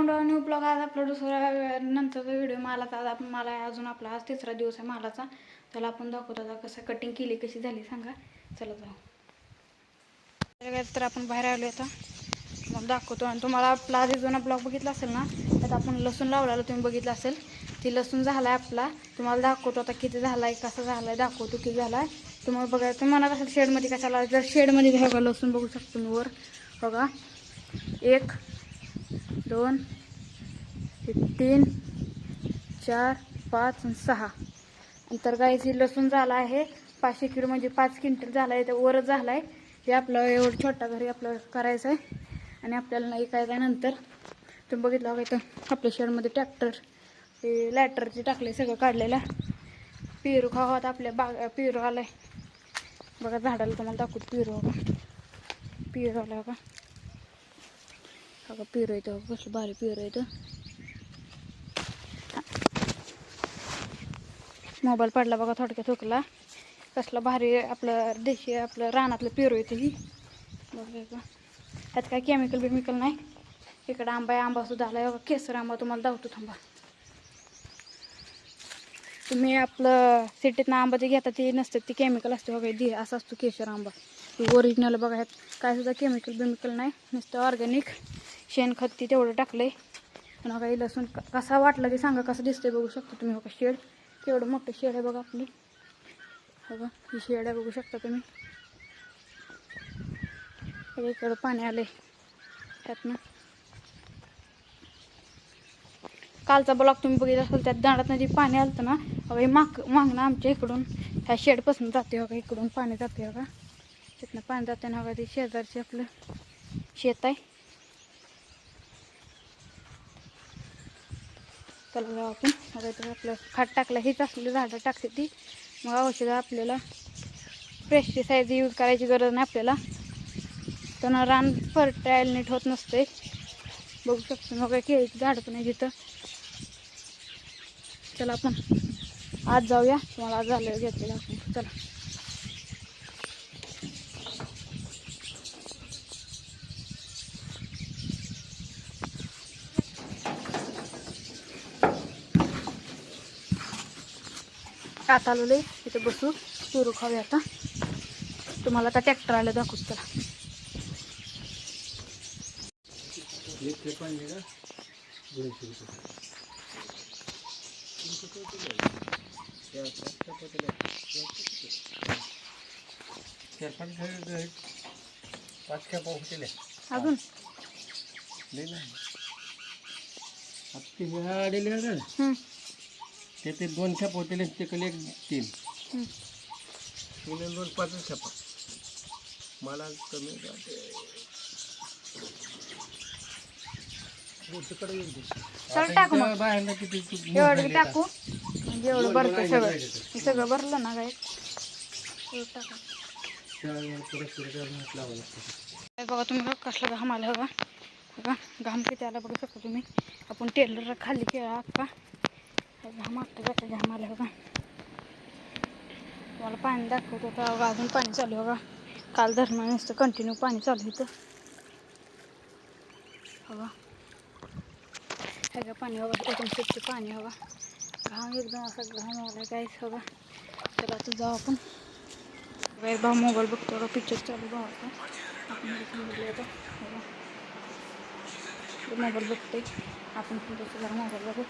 आपण new blog आज आपला दुसरा नंतरचा व्हिडिओ मालाचा आज मला अजून आपला आज तिसरा दिवस आहे मालाचा. त्याला आपण दाखवतो आता कसं कटिंग केली कशी झाली सांगा. चला जाऊ. तर आपण बाहेर आलो आता मग दाखवतो. आणि तुम्हाला आपला आधी जुना ब्लॉग बघितला असेल ना त्यात आपण लसूण लावलेलं तुम्ही बघितलं असेल. ती लसूण झाला आहे आपला. तुम्हाला दाखवतो आता किती झाला आहे कसा झाला आहे दाखवतो किती झाला आहे. तुम्हाला बघा तुम्ही म्हणत असेल शेडमध्ये कशाला जर शेडमध्ये बघा लसूण बघू शकतो तुम्ही वर बघा 1 2 3 4 5 आणि 6 नंतर गाईची लसूण झाला आहे 500 किलो म्हणजे 5 क्विंटल झाला आहे. तर वरच झाला आहे. हे आपलं एवढं छोटा घरी आपलं करायचं आहे आणि आपल्याला नाही काय नंतर तुम्ही बघितलं बघा इथं आपल्या शेडमध्ये ट्रॅक्टर ते लॅटरचे टाकले सगळं काढलेलं. पेरू खावात आपल्या पेरू आलाय बघा झाडाला तुम्हाला दाखवतो. पेरू आला बघा पेरू येतं कसलं भारी पेरू येतं. मोबाईल पडला बघा थोडक्यात हुकला. कसलं भारी आपलं देशी आपलं रानातलं पेरू येतं ही बघा. त्यात काय केमिकल नाही. इकडं आंबा आहे आंबासुद्धा आला आहे बघा केसर आंबा तुम्हाला दावतो थांबा. तुम्ही आपलं सिटीतनं आंबा जे घेता ते नसतं ते केमिकल असते बघा असं असतो केशर आंबा. ओरिजिनल बघा ह्यात काय सुद्धा केमिकल नाही नुसतं ऑर्गॅनिक शेणखत ती तेवढं टाकलं आहे. पण बघा लसूण कसा वाटला ते सांगा कसं दिसतंय बघू शकता तुम्ही. बघा शेड केवढं मोठं शेड आहे बघा आपलं. बघा ही शेड आहे बघू शकता तुम्ही. इकडं पाणी आले त्यातनं. कालचा ब्लॉग तुम्ही बघितला असेल त्यात दांडात नदी पाणी आलं ना बघा. हे मागणं आमच्या इकडून ह्या शेडपासून जाते बघा. इकडून पाणी जाते बघा. तिथनं पाणी जाते ना बघा. ते शेजारचे आपलं शेत आहे. चला जाऊ आपण. बघा तर आपलं खाट टाकलं हीच असलेली झाडं टाकते ती. मग औषधं आपल्याला पेस्टिसाईड यूज करायची गरज नाही आपल्याला. तर रान फर्टाईल नीट होत नसते बघू शकतो. मग काय केळीची झाडं पण आहे तिथं. चला आपण आज जाऊया. तुम्हाला आज झालं घेतलेलं आपण चला. आता आलो इथे बसू पेरू खाऊया आता. तुम्हाला आता ट्रॅक्टर आलं दाखवतो चला. अजून ते 2 खेप होतील तिकडे 1 3 2 5 खेप मला कमी चल टाकू मग बाहेर किती एवढं टाकू म्हणजे एवढं भरतं सगळं. हे सगळं भरलं ना काय टाका. बघा तुम्ही बघा कसला घाम आला बघा. बघा घाम किती आला बघू शकता तुम्ही. आपण टेलर खाली केला अक्का घाम आता जाता घाम आला बघा. तुम्हाला पाणी दाखवतो आता अजून पाणी चालू आहे बघा. काल धरणं नुसतं कंटिन्यू पाणी चालू होतं बघा. ह्याचं पाणी बघा एकोणीसचे पाणी बघा. घाम एकदम असा घाम आला काहीच बघा. चला आता जाऊ आपण. भाऊ मोबाईल बघतो बघा पिक्चर चालू भावाचा. आपण बघले आता बघा मोबाईल बघते आपण पण तसं जरा मोबाईल बघत